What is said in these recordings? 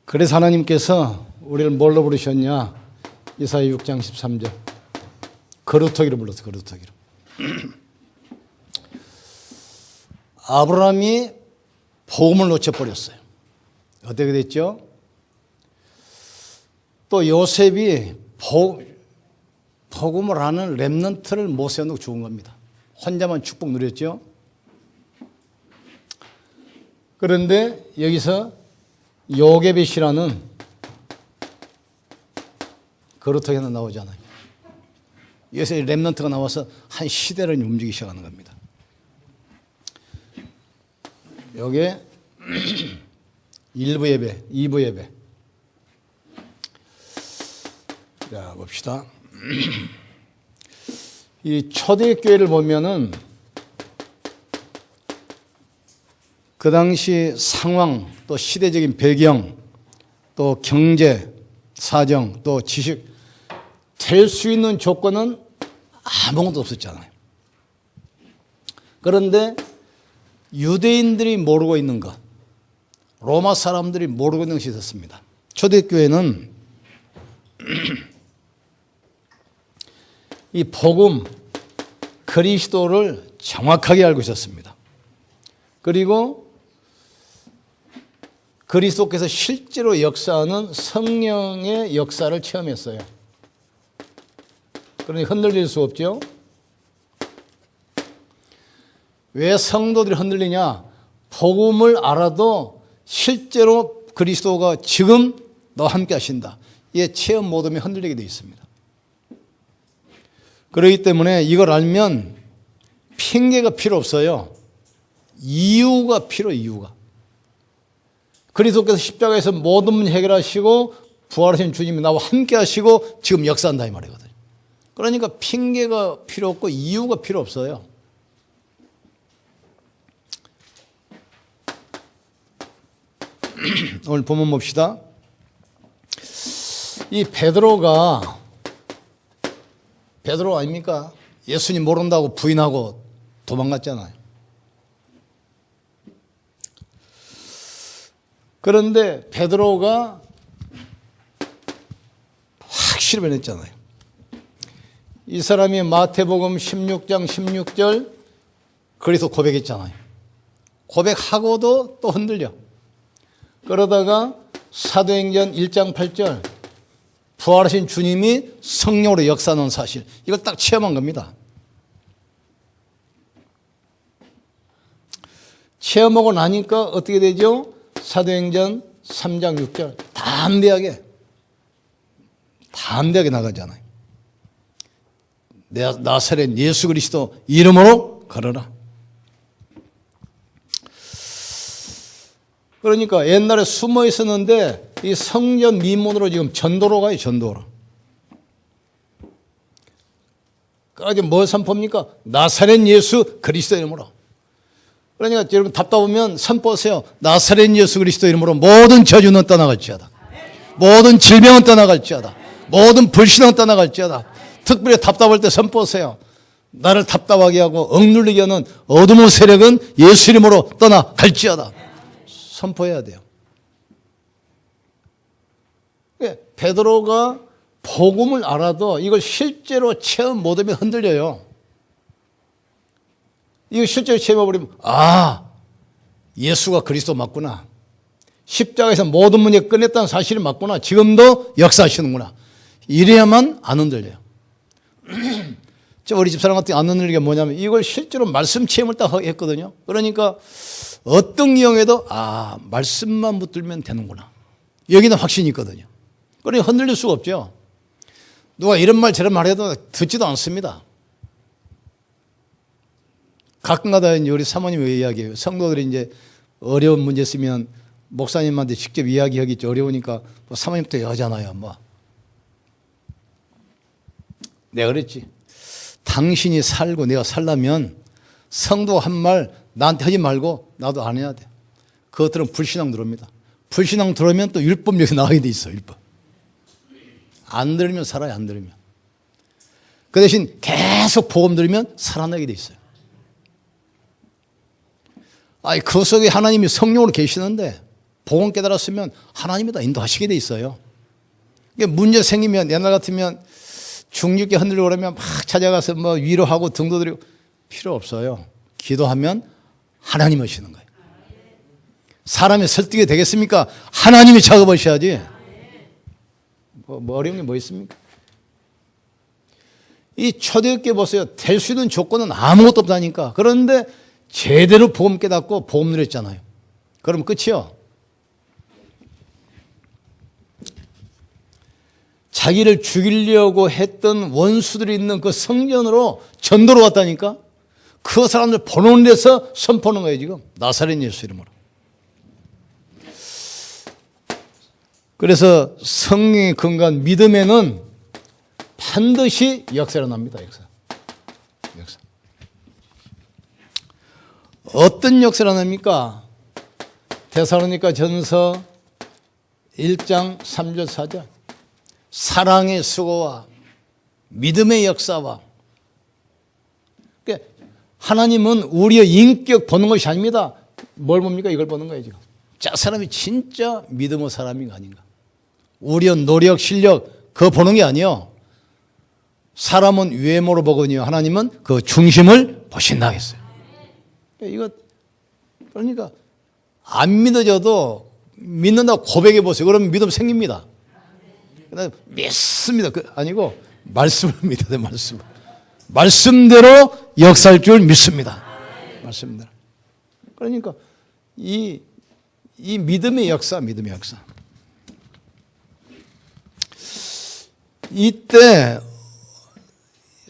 그래서 하나님께서 우리를 뭘로 부르셨냐? 이사야 6장 13절. 거루터기로 불렀어, 거루터기로. 아브라함이 복음을 놓쳐버렸어요. 어떻게 됐죠? 또 요셉이 복음을 하는 렘넌트를 못 세워놓고 죽은 겁니다. 혼자만 축복 누렸죠? 그런데 여기서 요게벳이라는 거루터기 하나 나오잖아요. 여기서 렘넌트가 나와서 한 시대를 움직이기 시작하는 겁니다. 요게 1부 예배, 2부 예배. 자, 봅시다. 이 초대교회를 보면은 그 당시 상황, 또 시대적인 배경, 또 경제, 사정, 또 지식, 될 수 있는 조건은 아무것도 없었잖아요. 그런데 유대인들이 모르고 있는 것, 로마 사람들이 모르고 있는 것이 있었습니다. 초대교회는 이 복음, 그리스도를 정확하게 알고 있었습니다. 그리고 그리스도께서 실제로 역사하는 성령의 역사를 체험했어요. 그러니 흔들릴 수 없죠. 왜 성도들이 흔들리냐? 복음을 알아도 실제로 그리스도가 지금 너와 함께 하신다. 이게 체험 못하면 흔들리게 되어 있습니다. 그렇기 때문에 이걸 알면 핑계가 필요 없어요. 이유가 필요해요. 이유가. 그리스도께서 십자가에서 모든 문제 해결하시고 부활하신 주님이 나와 함께 하시고 지금 역사한다 이 말이거든요. 그러니까 핑계가 필요 없고 이유가 필요 없어요. 오늘 본문 봅시다. 이 베드로 아닙니까? 예수님 모른다고 부인하고 도망갔잖아요. 그런데 베드로가 확실히 변했잖아요. 이 사람이 마태복음 16장 16절 그리스도 고백했잖아요. 고백하고도 또 흔들려. 그러다가 사도행전 1장 8절 부활하신 주님이 성령으로 역사하는 사실, 이걸 딱 체험한 겁니다. 체험하고 나니까 어떻게 되죠? 사도행전 3장 6절 담대하게 나가잖아요. 나사렛 예수 그리스도 이름으로 걸어라. 그러니까 옛날에 숨어 있었는데 이 성전 미문으로 지금 전도로 가요. 전도로. 그래서 뭘 선포합니까? 나사렛 예수 그리스도 이름으로. 그러니까 여러분 답답하면 선포하세요. 나사렛 예수 그리스도 이름으로 모든 저주는 떠나갈지어다. 모든 질병은 떠나갈지어다. 모든 불신은 떠나갈지어다. 특별히 답답할 때 선포하세요. 나를 답답하게 하고 억눌리게 하는 어둠의 세력은 예수 이름으로 떠나갈지어다. 선포해야 돼요. 베드로가 복음을 알아도 이걸 실제로 체험 못하면 흔들려요. 이거 실제로 체험해버리면 예수가 그리스도 맞구나. 십자가에서 모든 문제 끝냈다는 사실이 맞구나. 지금도 역사하시는구나. 이래야만 안 흔들려요. 저 우리 집사람 같은 안 흔들리게 뭐냐면 이걸 실제로 말씀 체험을 딱 했거든요. 그러니까 어떤 경우에도 말씀만 붙들면 되는구나. 여기는 확신이 있거든요. 그러니 흔들릴 수가 없죠. 누가 이런 말 저런 말 해도 듣지도 않습니다. 가끔가다 우리 사모님이 이야기해요. 성도들이 이제 어려운 문제 있으면 목사님한테 직접 이야기하기 어려우니까 사모님도 여자잖아요. 내가 그랬지. 당신이 살고 내가 살려면 성도 한 말 나한테 하지 말고 나도 안 해야 돼. 그것들은 불신앙 들어옵니다. 불신앙 들어오면 또 율법력이 나가게 돼 있어. 율법. 안 들으면 살아요. 안 들으면. 그 대신 계속 복음 들으면 살아나게 돼 있어요. 그 속에 하나님이 성령으로 계시는데 복음 깨달았으면 하나님이 다 인도하시게 돼 있어요. 문제 생기면 옛날 같으면 중직계 흔들리고 그러면 막 찾아가서 뭐 위로하고 등도 드리고 필요 없어요. 기도하면 하나님이 하시는 거예요. 사람이 설득이 되겠습니까? 하나님이 작업하셔야지. 뭐 어려운 게 뭐 있습니까? 이 초대교회 보세요. 될 수 있는 조건은 아무것도 없다니까. 그런데 제대로 복음 깨닫고 복음 누렸잖아요. 그럼 끝이요. 자기를 죽이려고 했던 원수들이 있는 그 성전으로 전도로 왔다니까. 그 사람들 보는 데서 선포하는 거예요 지금. 나사렛 예수 이름으로. 그래서 성령의 근간 믿음에는 반드시 역사가 납니다. 역사. 어떤 역사가 납니까? 데살로니가 전서 1장 3절 4절. 사랑의 수고와 믿음의 역사와. 그러니까 하나님은 우리의 인격 보는 것이 아닙니다. 뭘 봅니까? 이걸 보는 거예요 지금. 자, 사람이 진짜 믿음의 사람인가 아닌가. 우리의 노력, 실력 그거 보는 게 아니에요. 사람은 외모로 보거든요. 하나님은 그 중심을 보신다 했어요. 그러니까 안 믿어져도 믿는다고 고백해 보세요. 그러면 믿음 생깁니다. 믿습니다. 아니고 말씀을 믿어야 돼. 말씀을. 말씀대로 역사할 줄 믿습니다. 말씀대로. 그러니까 이 믿음의 역사, 믿음의 역사. 이때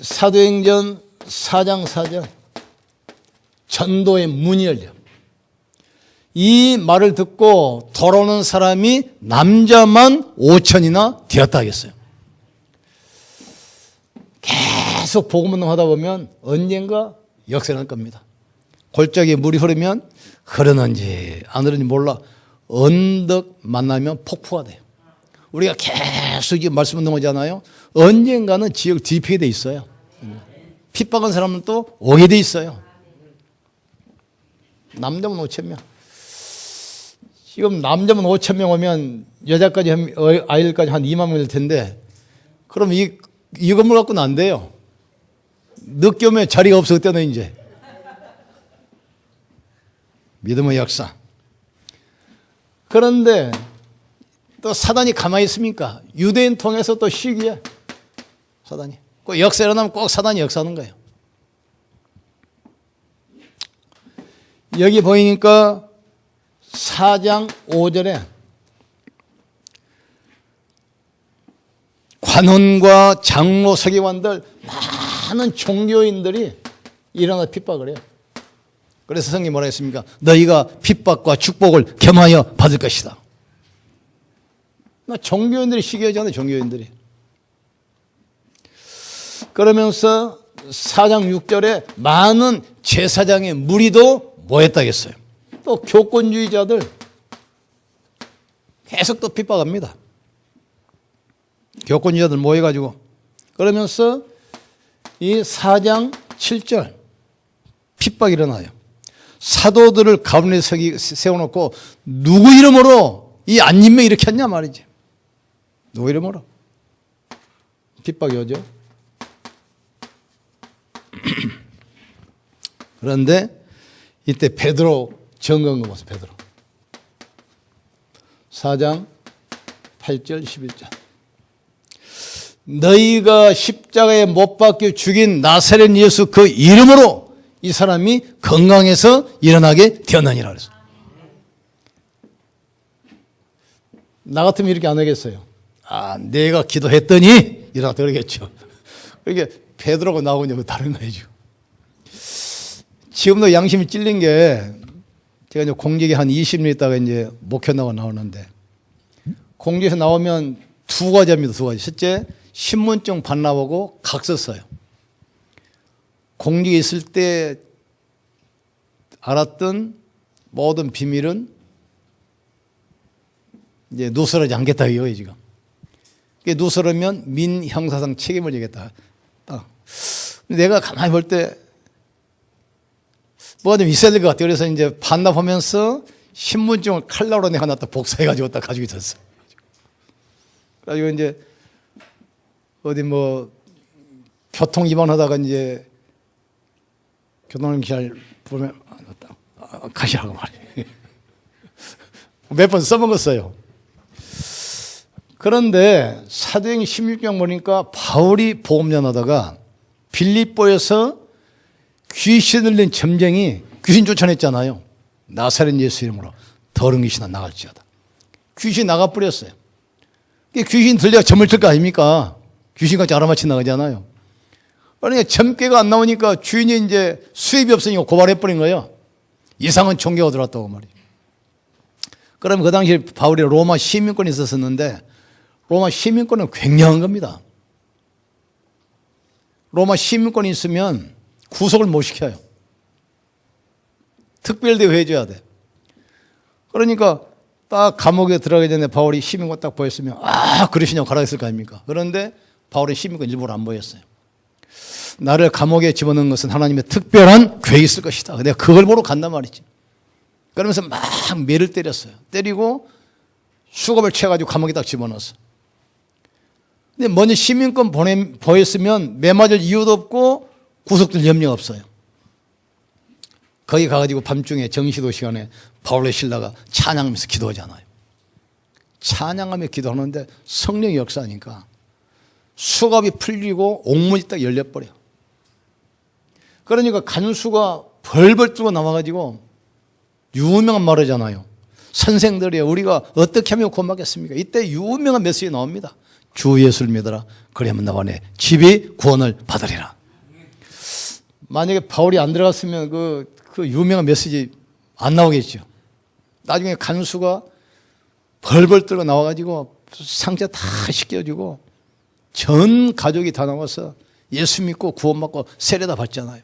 사도행전 4장 4절 전도의 문이 열려. 이 말을 듣고 돌아오는 사람이 남자만 5천이나 되었다 하겠어요. 계속 복음 운동하다 보면 언젠가 역사가 날 겁니다. 골짜기에 물이 흐르면 흐르는지 안 흐르는지 몰라. 언덕 만나면 폭포가 돼요. 우리가 계속 지금 말씀 운동하잖아요. 언젠가는 지역 뒤피게 돼 있어요. 핍박한 사람은 또 오게 돼 있어요. 남자면 5천 명. 지금 남자면 5천 명 오면 여자까지 아이들까지 한 2만 명 될 텐데 그럼 이 건물 갖고는 안 돼요. 늦게 오면 자리가 없어. 그때는 이제. 믿음의 역사. 그런데 또 사단이 가만히 있습니까? 유대인 통해서 또 시기에 사단이. 꼭 역사 일어나면 꼭 사단이 역사하는 거예요. 여기 보이니까 4장 5절에 관원과 장로 서기관들 많은 종교인들이 일어나 핍박을 해요. 그래서 성경이 뭐라 했습니까? 너희가 핍박과 축복을 겸하여 받을 것이다. 종교인들이 시기하잖아요. 종교인들이. 그러면서 4장 6절에 많은 제사장의 무리도 모였다겠어요. 또 교권주의자들 계속 또 핍박합니다. 교권주의자들 모여가지고 그러면서 이 4장 7절 핍박이 일어나요. 사도들을 가운데 세워놓고 누구 이름으로 이 안진명 이렇게 했냐 말이지. 누구 이름으로? 핍박이 오죠. 그런데 이때 베드로 증거한 거 보세요. 베드로 4장 8절 11절 너희가 십자가에 못 박혀 죽인 나사렛 예수 그 이름으로 이 사람이 건강해서 일어나게 되었느니라 그랬어요. 나 같으면 이렇게 안 하겠어요. 아, 내가 기도했더니 일어났다 그러겠죠. 이게 베드로가 나오냐고 다른 거예요. 지금도 양심이 찔린 게 제가 이제 공직에 한 20년 있다가 이제 목회 나오는데 공직에서 나오면 두 가지 합니다. 두 가지. 첫째, 신분증 반납하고 각서 써요. 공직에 있을 때 알았던 모든 비밀은 이제 누설하지 않겠다 이거예요, 지금. 누설하면 민형사상 책임을 지겠다. 내가 가만히 볼 때 뭐가 좀 있어야 될 것 같아요. 그래서 이제 반납하면서 신분증을 칼라로 내가 놨다 복사해가지고 딱 가지고 있었어. 그래가지고 이제 어디 뭐 교통 위반하다가 이제 교통기사를 보면 가시라고 말이에요. 몇 번 써먹었어요. 그런데 사도행 16장 보니까 바울이 복음 전하다가 빌립보에서 귀신 들린 점쟁이 귀신 쫓아냈잖아요. 나사렛 예수 이름으로 더러운 귀신아 나갈지어다. 귀신 나가버렸어요. 귀신 들려야 점을 칠 거 아닙니까? 귀신같이 알아맞히 나가잖아요. 그러니까 점괘가 안 나오니까 주인이 이제 수입이 없으니까 고발해버린 거예요. 이상한 종교가 들어왔다고 말이에요. 그러면 그 당시에 바울이 로마 시민권이 있었는데 로마 시민권은 굉장한 겁니다. 로마 시민권이 있으면 구속을 못 시켜요. 특별대우 해줘야 돼. 그러니까 딱 감옥에 들어가기 전에 바울이 시민권 딱 보였으면 그러시냐고 가라 했을 거 아닙니까? 그런데 바울의 시민권 일부러 안 보였어요. 나를 감옥에 집어넣은 것은 하나님의 특별한 계획이 있을 것이다. 내가 그걸 보러 간단 말이지. 그러면서 막 매를 때렸어요. 때리고 수갑을 채가지고 감옥에 딱 집어넣었어. 근데 먼저 시민권 보였으면 매 맞을 이유도 없고 구속될 염려가 없어요. 거기 가가지고 밤중에 정시도 시간에 바울의 신라가 찬양하면서 기도하잖아요. 찬양하며 기도하는데 성령의 역사니까 수갑이 풀리고 옥문이 딱 열려버려. 그러니까 간수가 벌벌 뜨고 나와가지고 유명한 말이잖아요. 선생들이 우리가 어떻게 하면 구원받겠습니까? 이때 유명한 메시지 나옵니다. 주 예수를 믿어라. 그러면 나와 내 집이 구원을 받으리라. 만약에 바울이 안 들어갔으면 그 유명한 메시지 안 나오겠죠. 나중에 간수가 벌벌 떨고 나와가지고 상자 다 씻겨주고 전 가족이 다 나와서 예수 믿고 구원받고 세례다 받잖아요.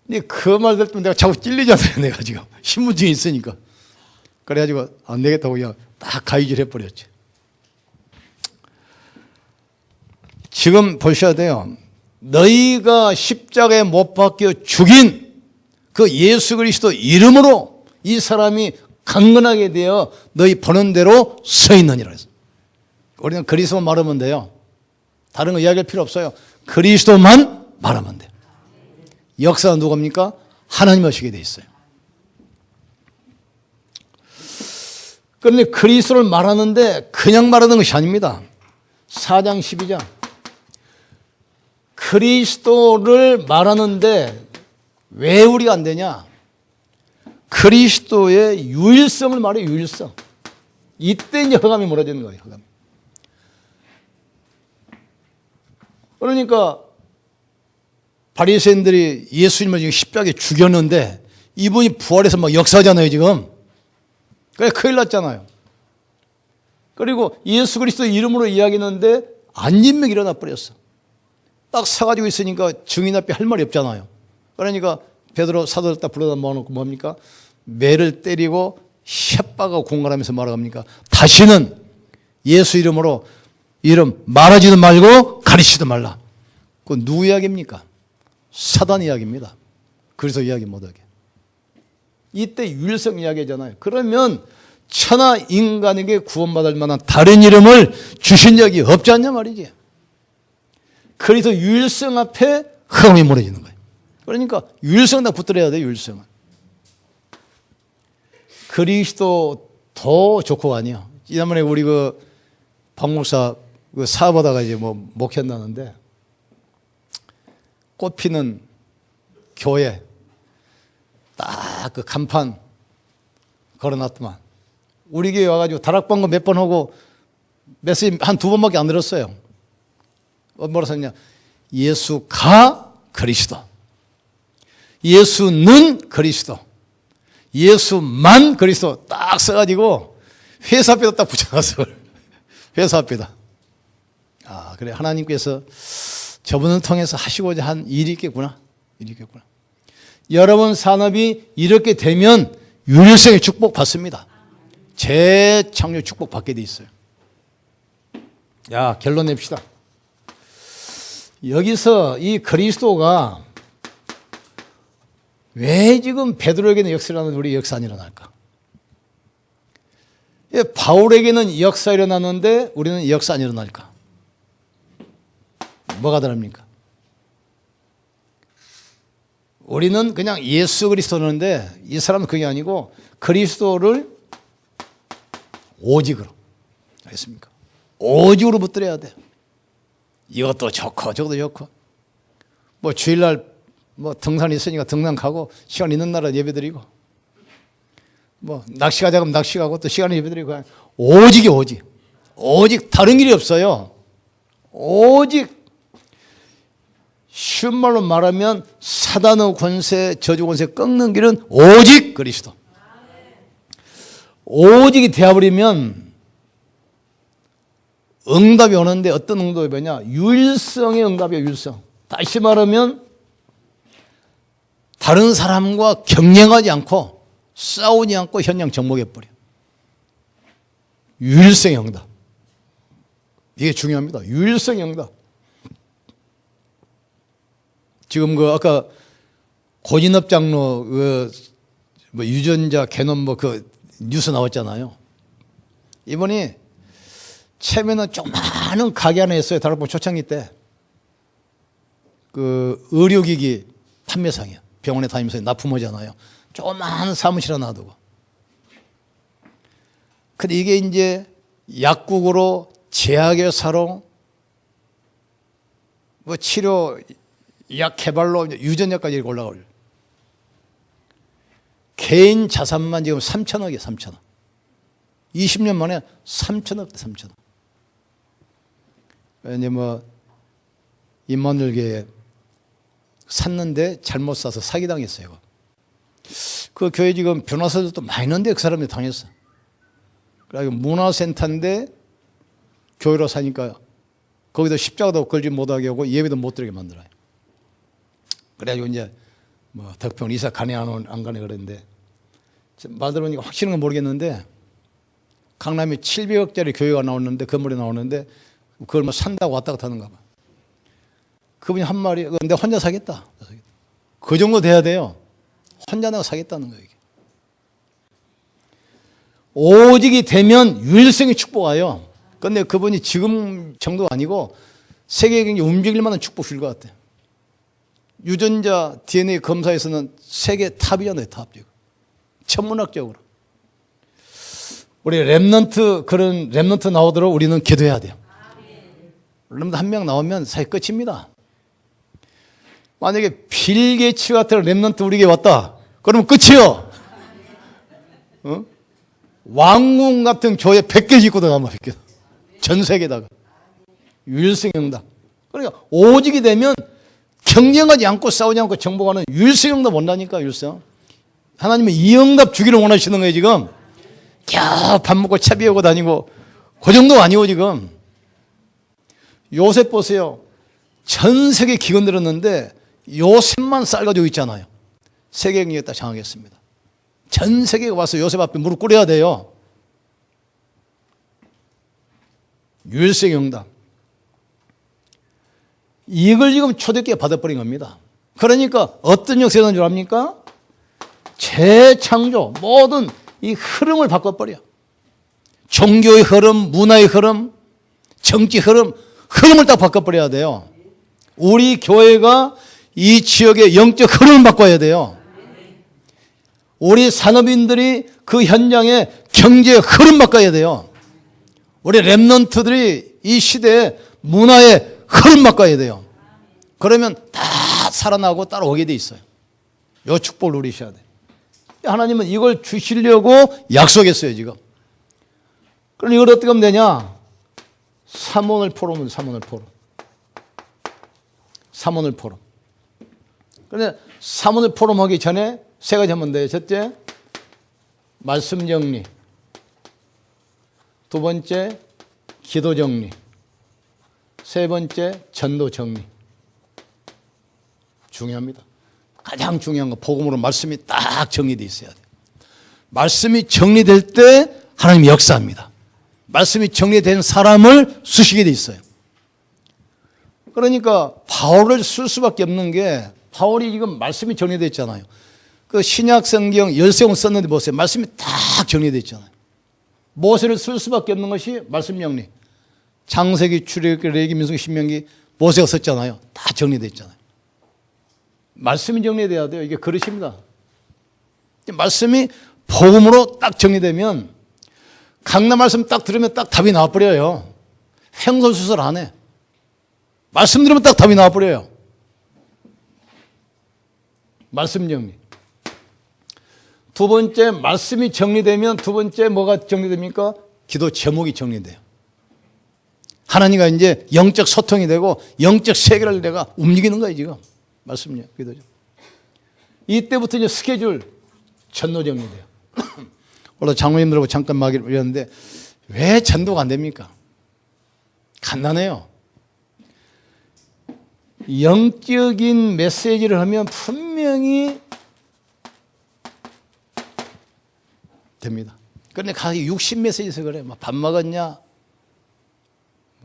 근데 그 말 들으면 내가 자꾸 찔리잖아요. 내가 지금 신분증이 있으니까. 그래가지고 안 되겠다고 그냥 딱 가위질 해버렸죠. 지금 보셔야 돼요. 너희가 십자가에 못 박혀 죽인 그 예수 그리스도 이름으로 이 사람이 강건하게 되어 너희 보는 대로 서 있느니라 했어요. 우리는 그리스도만 말하면 돼요. 다른 거 이야기할 필요 없어요. 그리스도만 말하면 돼요. 역사는 누굽니까? 하나님 하시게 돼 있어요. 그런데 그리스도를 말하는데 그냥 말하는 것이 아닙니다. 4장 12장. 그리스도를 말하는데 왜 우리가 안 되냐? 그리스도의 유일성을 말해요. 유일성. 이때 이제 허감이 무너지는 거예요. 허감이. 그러니까 바리새인들이 예수님을 지금 십자가에 죽였는데 이분이 부활해서 막 역사하잖아요. 지금. 그래 큰일 났잖아요. 그리고 예수 그리스도 이름으로 이야기했는데 안진맥이 일어나 버렸어. 딱 서가지고 있으니까 증인 앞에 할 말이 없잖아요. 그러니까 베드로 사도를 딱 불러다 모아놓고 뭡니까? 매를 때리고 혓바가 공갈하면서 말합니까? 다시는 예수 이름으로 이름 말하지도 말고 가르치지도 말라. 그건 누구 이야기입니까? 사단 이야기입니다. 그래서 이야기 못하게. 이때 유일성 이야기잖아요. 그러면 천하 인간에게 구원받을 만한 다른 이름을 주신 적이 없지 않냐 말이지. 그래서 유일성 앞에 흑암이 무너지는 거예요. 그러니까 유일성 다 붙들어야 돼요. 유일성은. 그리스도 더 좋고 아니야. 지난번에 우리 박 목사 사업하다가 이제 목회한다는데 꽃피는 교회 딱 그 간판 걸어놨더만 우리 교회 와가지고 다락방거 몇 번 하고 메시지 한 2번밖에 안 들었어요. 뭐라 썼냐? 예수가 그리스도, 예수는 그리스도, 예수만 그리스도 딱 써가지고 회사 앞에다 딱 붙여놨어. 회사 앞에다. 그래 하나님께서 저분을 통해서 하시고자 한 일이 있겠구나. 일이 있겠구나. 여러분 산업이 이렇게 되면 유일성의 축복 받습니다. 재창조 축복 받게 돼 있어요. 야, 결론 냅시다. 여기서 이 그리스도가 왜 지금 베드로에게는 역사가 일어나는데 우리 역사 안 일어날까? 바울에게는 역사 일어나는데 우리는 역사 안 일어날까? 뭐가 다릅니까? 우리는 그냥 예수 그리스도는데 이 사람은 그게 아니고 그리스도를 오직으로. 알겠습니까? 오직으로 붙들어야 돼요. 이것도 좋고 저것도 좋고. 뭐 주일날 뭐 등산 있으니까 등산 가고 시간 있는 날은 예배드리고 뭐 낚시 가자 그러면 낚시 가고 또 시간에 예배드리고 오직이 오직. 오직 다른 길이 없어요. 오직 쉬운 말로 말하면 사단의 권세, 저주 권세 꺾는 길은 오직 그리스도. 오직이 되어버리면 응답이 오는데 어떤 응답이 뭐냐? 유일성의 응답이에요. 유일성. 다시 말하면 다른 사람과 경쟁하지 않고 싸우지 않고 현장 정복해버려. 유일성의 응답. 이게 중요합니다. 유일성의 응답. 지금 아까 고진업 장로 뭐 유전자 개놈 뉴스 나왔잖아요. 이번이 처음에는 조그마한 가게 하나 했어요. 다락방 초창기 때. 의료기기 판매상이야. 병원에 다니면서 납품하잖아요. 조그마한 사무실 하나 놔두고. 근데 이게 이제 약국으로 제약회사로 뭐 치료 약 개발로 유전자까지 올라가요. 개인 자산만 지금 3천억이에요. 3천억. 20년 만에 3천억 대 3천억. 이제 뭐 임마누엘교회 샀는데 잘못 사서 사기당했어요. 그 교회 지금 변호사들도 많이 있는데 그 사람이 당했어. 그래서 문화센터인데 교회로 사니까 거기도 십자가도 걸지 못하게 하고 예배도 못 드리게 만들어요. 그래가지고 이제 뭐 덕평 이사 가네 안 가네 그랬는데 말 들어보니까 확실한 건 모르겠는데 강남에 700억짜리 교회가 나오는데 건물이 나오는데 그걸 뭐 산다고 왔다 갔다 하는가 봐. 그분이 한 말이 근데 혼자 사겠다. 그 정도 돼야 돼요. 혼자 내가 사겠다는 거예요. 이게. 오직이 되면 유일성의 축복 와요. 근데 그분이 지금 정도가 아니고 세계 경제 움직일 만한 축복일 것 같아요. 유전자 DNA 검사에서는 세계 탑이잖아요. 탑. 천문학적으로. 우리 렘넌트 그런 렘넌트 나오도록 우리는 기도해야 돼요. 렘넌트 한 명 나오면 사실 끝입니다. 만약에 빌 게이츠 같은 렘넌트 우리에게 왔다. 그러면 끝이요. 어? 왕궁 같은 교회 100개 짓고 들어가면 100개. 전 세계에다가. 유일성 응답. 그러니까 오직이 되면 경쟁하지 않고 싸우지 않고 정복하는 유일성 응답 온다니까. 유일성. 하나님은 이 응답 주기를 원하시는 거예요 지금. 야, 밥 먹고 차 비우고 다니고 그 정도 아니고 지금. 요셉 보세요. 전 세계 기근 들었는데 요셉만 쌀 가지고 있잖아요. 세계 경제에 딱 장하겠습니다. 전 세계가 와서 요셉 앞에 무릎 꿇어야 돼요. 유일성의 응답. 이걸 지금 초대교회 받아버린 겁니다. 그러니까 어떤 역사가 줄 압니까? 재창조, 모든 이 흐름을 바꿔버려. 종교의 흐름, 문화의 흐름, 정치 흐름, 흐름을 딱 바꿔버려야 돼요. 우리 교회가 이 지역의 영적 흐름을 바꿔야 돼요. 우리 산업인들이 그 현장에 경제의 흐름 바꿔야 돼요. 우리 렘넌트들이 이 시대에 문화의 흐름 바꿔야 돼요. 그러면 다 살아나고 따라오게 돼 있어요. 이 축복을 누리셔야 돼요. 하나님은 이걸 주시려고 약속했어요 지금. 그럼 이걸 어떻게 하면 되냐? 삼원을 포럼은 삼원을 포럼. 삼원을 포럼. 그런데 삼원을 포럼 하기 전에 세 가지 하면 돼요. 첫째, 말씀 정리. 두 번째, 기도 정리. 세 번째, 전도 정리. 중요합니다. 가장 중요한 건 복음으로 말씀이 딱 정리되어 있어야 돼요. 말씀이 정리될 때 하나님이 역사합니다. 말씀이 정리된 사람을 쓰시게 돼 있어요. 그러니까 바울을 쓸 수밖에 없는 게 바울이 지금 말씀이 정리되어 있잖아요. 그 신약 성경 13권 썼는데 보세요. 말씀이 딱 정리되어 있잖아요. 모세를 쓸 수밖에 없는 것이 말씀 정리. 창세기, 출애굽기, 레위기, 민수기, 신명기 모세가 썼잖아요. 다 정리되어 있잖아요. 말씀이 정리돼야 돼요. 이게 그릇입니다. 말씀이 복음으로 딱 정리되면 강남 말씀 딱 들으면 딱 답이 나와버려요. 횡설수설 안 해. 말씀 들으면 딱 답이 나와버려요. 말씀 정리. 두 번째, 말씀이 정리되면 두 번째 뭐가 정리됩니까? 기도 제목이 정리돼요. 하나님과 이제 영적 소통이 되고 영적 세계를 내가 움직이는 거예요, 지금. 말씀요, 기도죠. 이때부터 이제 스케줄 전도 정리돼요. 원래 장로님들하고 잠깐 말을 드렸는데 왜 전도가 안 됩니까? 간단해요. 영적인 메시지를 하면 분명히 됩니다. 그런데 가서 육신 메시지에서 그래. 밥 먹었냐?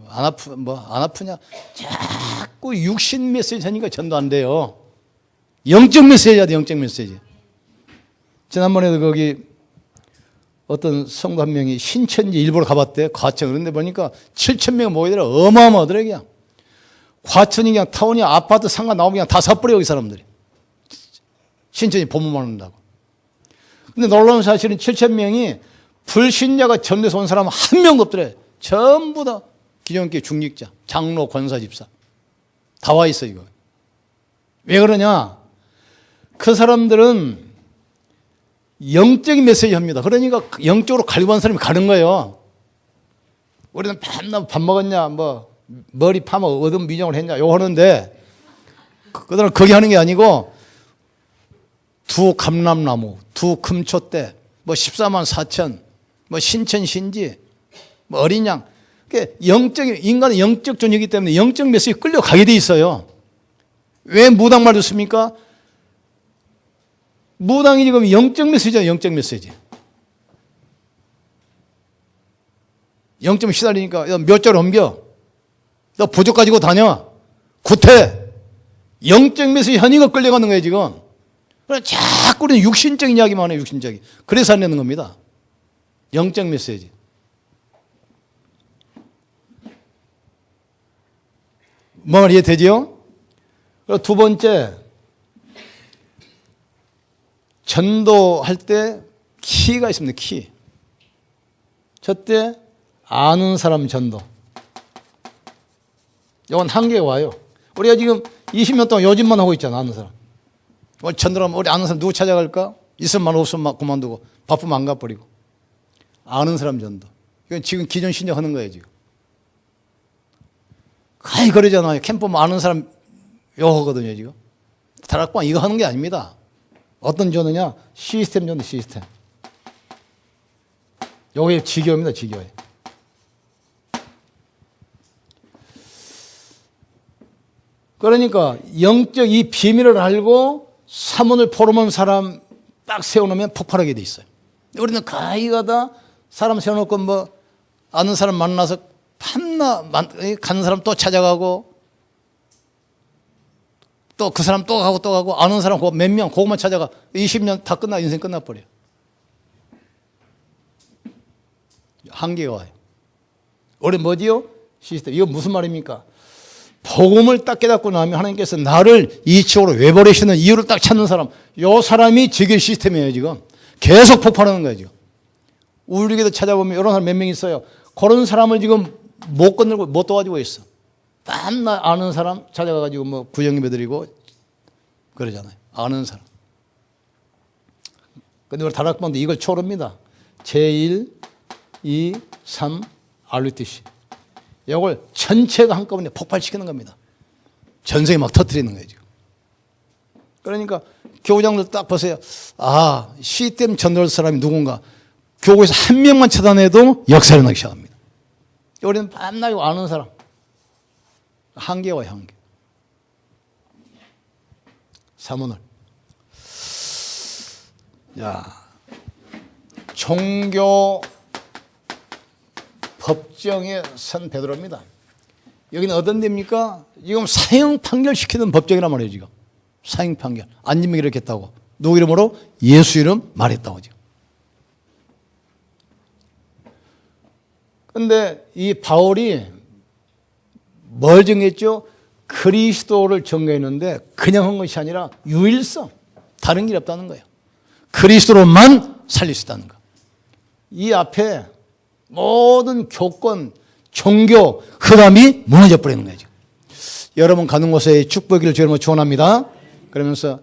안 아프냐? 자꾸 육신 메시지 하니까 전도 안 돼요. 영적 메시지야 돼, 영적 메시지. 지난번에도 거기 어떤 성도 한 명이 신천지 일부러 가봤대. 과천. 그런데 보니까 7,000명이 모이더라. 어마어마하더라, 그냥. 과천이 그냥 타운이 아파트 상가 나오면 그냥 다 사버려, 이 사람들이. 신천지 법문만 한다고. 근데 놀라운 사실은 7,000명이 불신자가 전도해서 온 사람은 한 명도 없더래. 전부 다 기존교회 중직자, 장로, 권사, 집사. 다 와 있어, 이거. 왜 그러냐? 그 사람들은 영적인 메시지 합니다. 그러니까 영적으로 가려고 하는 사람이 가는 거예요. 우리는 밤낮 밥 먹었냐, 머리 파마 어떤 미정을 했냐, 요거 하는데, 그들은 거기 하는 게 아니고, 두 감람나무, 두 금초대, 14만 4천, 신천 신지, 어린 양. 인간은 영적 존재이기 때문에 영적 메시지에 끌려가게 돼 있어요. 왜 무당말 듣습니까? 무당이 지금 영적 메시지잖아요, 영적 메시지. 영점 시달리니까 몇 자로 옮겨. 너 보조 가지고 다녀. 구태. 영적 메시지 현이가 끌려가는 거예요, 지금. 그래서 자꾸 우리는 육신적인 이야기만 해요, 육신적인. 그래서 안 내는 겁니다. 영적 메시지. 뭐 말 이해되지요? 그리고 두 번째, 전도할 때 키가 있습니다, 키. 첫째, 아는 사람 전도. 이건 한계가 와요. 우리가 지금 20년 동안 요즘만 하고 있잖아, 아는 사람. 전도하면 우리 아는 사람 누구 찾아갈까? 있으면 없으면 그만두고 바쁘면 안 가버리고. 아는 사람 전도. 이건 지금 기존 신약 하는 거예요, 지금. 거의 그러잖아요. 캠프면 아는 사람 요하거든요, 지금. 다락방 이거 하는 게 아닙니다. 어떤 전도냐? 시스템 전도, 시스템. 요게 지교입니다, 지교에. 그러니까 영적 이 비밀을 알고 사문을 포럼한 사람 딱 세워놓으면 폭발하게 돼 있어요. 우리는 거의 가다 사람 세워놓고 아는 사람 만나서 밤낮 가는 사람 또 찾아가고 또 그 사람 또 가고 아는 사람 몇 명 그것만 찾아가 20년 다 끝나 인생 끝나버려요. 한계가 와요. 우리 뭐지요? 시스템. 이거 무슨 말입니까? 복음을 딱 깨닫고 나면 하나님께서 나를 이쪽으로 왜 버리시는 이유를 딱 찾는 사람, 요 사람이 지교 시스템이에요, 지금. 계속 폭발하는 거예요, 지금. 우리 교회도 찾아보면 이런 사람 몇 명 있어요. 그런 사람을 지금 못 건들고 못 도와주고 있어. 밤낮 아는 사람 찾아가가지고 구정예배 드리고 그러잖아요. 아는 사람. 근데 우리 다락방도 이걸 초월합니다. 제1, 2, 3, RUTC. 이걸 전체가 한꺼번에 폭발시키는 겁니다. 전생에 막 터뜨리는 거예요, 지금. 그러니까 교장들 딱 보세요. 아, 시스템 전도할 사람이 누군가. 교구에서 한 명만 찾아내도 역사를 나기 시작합니다. 우리는 밤낮 아는 사람. 한계와 한계. 사문을. 자, 종교 법정에 선 베드로입니다. 여기는 어떤 데입니까? 지금 사형 판결 시키는 법정이란 말이에요, 지금. 사형 판결. 안진맥 이렇게 했다고. 누구 이름으로? 예수 이름 말했다고 하죠. 그런데 이 바울이 뭘 정했죠? 그리스도를 정했는데 그냥 한 것이 아니라 유일성, 다른 길이 없다는 거예요. 그리스도로만 살릴 수 있다는 거. 이 앞에 모든 교권, 종교, 흑암이 무너져 버리는 거죠. 여러분 가는 곳에 축복을 주님으로 축원합니다. 그러면서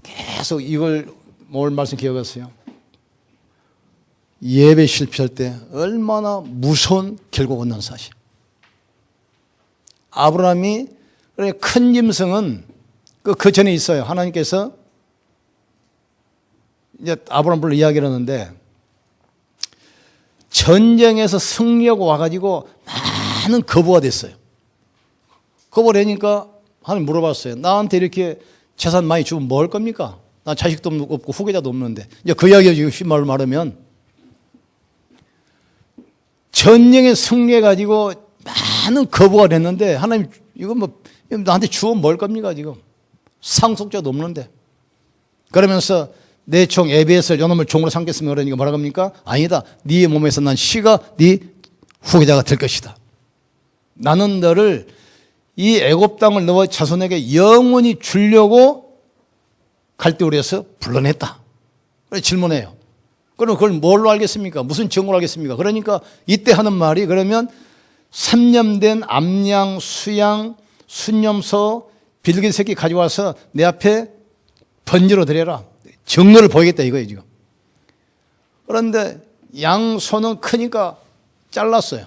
계속 이걸 뭘 말씀 기억하세요? 예배 실패할 때 얼마나 무서운 결과가 온다는 사실. 아브라함이 큰 짐승은 그 전에 있어요. 하나님께서 이제 아브라함 불러 이야기를 하는데 전쟁에서 승리하고 와가지고 많은 거부가 됐어요. 거부를 하니까 하나님 물어봤어요. 나한테 이렇게 재산 많이 주면 뭐 할 겁니까? 난 자식도 없고 후계자도 없는데. 이제 그 이야기가 지금 말로 말하면 전쟁에 승리해가지고 많은 거부가 됐는데 하나님 이거 뭐 나한테 주면 뭐 할 겁니까 지금? 상속자도 없는데. 그러면서 내 종 에베스를 요놈을 종으로 삼겠으면 그러니까 뭐라 합니까? 아니다. 네 몸에서 난 씨가 네 후계자가 될 것이다. 나는 너를 이 애굽 땅을 너와 자손에게 영원히 주려고 갈대우리에서 불러냈다. 그래서 질문해요. 그럼 그걸 뭘로 알겠습니까? 무슨 증거로 알겠습니까? 그러니까 이때 하는 말이 그러면 3년 된 암양, 수양, 순념소, 비둘기 새끼 가져와서 내 앞에 번지로 드려라. 증거를 보이겠다 이거예요 지금. 그런데 양소는 크니까 잘랐어요.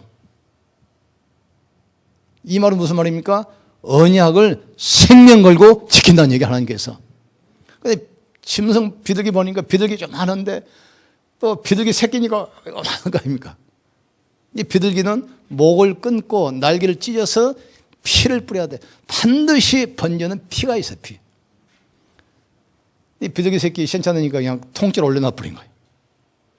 이 말은 무슨 말입니까? 언약을 생명 걸고 지킨다는 얘기 하나님께서. 근데 짐승 비둘기 보니까 비둘기 좀 많은데 또 비둘기 새끼니까 많은 거 아닙니까? 이 비둘기는 목을 끊고 날개를 찢어서 피를 뿌려야 돼. 반드시 번제는 피가 있어, 피. 이 비둘기 새끼 괜찮으니까 그냥 통째로 올려놔 버린 거예요.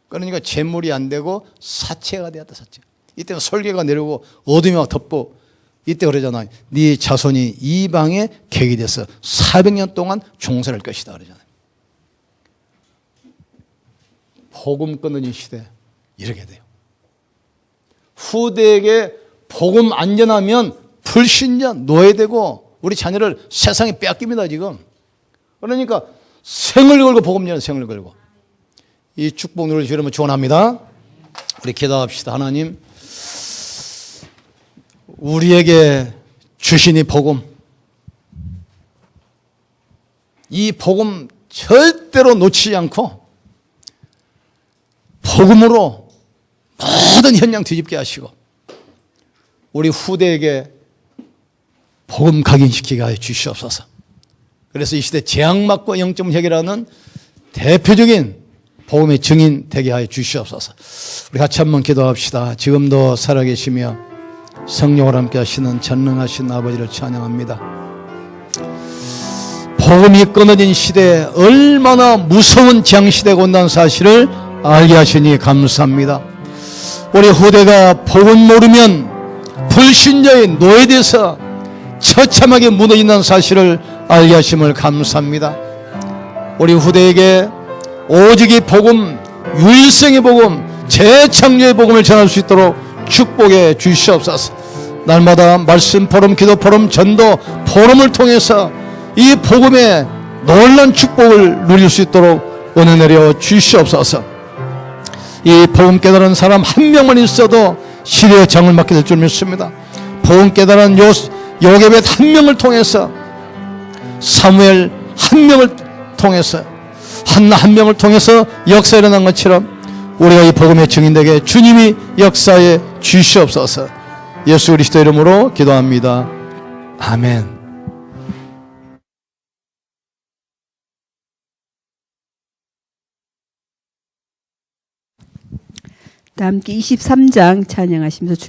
그러니까 재물이 안 되고 사체가 되었다, 사체. 이때는 설계가 내려오고 어둠이 막 덮고 이때 그러잖아요. 네 자손이 이방에 객이 돼서 400년 동안 종살할 것이다 그러잖아요. 복음 끊어진 시대 이렇게 돼요. 후대에게 복음 안 전하면 불신자 노예되고 우리 자녀를 세상에 빼앗깁니다 지금. 그러니까 생을 걸고 복음 전하는 생을 걸고 이 축복 누를 주시면 축원합니다. 우리 기도합시다. 하나님 우리에게 주신 이 복음, 이 복음 절대로 놓치지 않고 복음으로 모든 현장 뒤집게 하시고 우리 후대에게 복음 각인시키게 하여 주시옵소서. 그래서 이 시대 재앙막과 영점 해결하는 대표적인 복음의 증인 되게 하여 주시옵소서. 우리 같이 한번 기도합시다. 지금도 살아계시며 성령으로 함께 하시는 전능하신 아버지를 찬양합니다. 복음이 끊어진 시대에 얼마나 무서운 재앙시대가 온다는 사실을 알게 하시니 감사합니다. 우리 후대가 복음 모르면 불신자의 노예돼서 처참하게 무너진다는 사실을 알게 하심을 감사합니다. 우리 후대에게 오직 이 복음, 유일성의 복음, 재창조의 복음을 전할 수 있도록 축복해 주시옵소서. 날마다 말씀 포럼, 기도 포럼, 전도 포럼을 통해서 이 복음의 놀라운 축복을 누릴 수 있도록 은혜 내려 주시옵소서. 이 복음 깨달은 사람 한 명만 있어도 시대의 장을 맡게 될 줄 믿습니다. 복음 깨달은 요게벳 한 명을 통해서, 사무엘 한 명을 통해서, 한나 한 명을 통해서 역사에 일어난 것처럼 우리가 이 복음의 증인되게 주님이 역사에 주시옵소서. 예수 그리스도 이름으로 기도합니다. 아멘. 다 함께 23장 찬양하시면서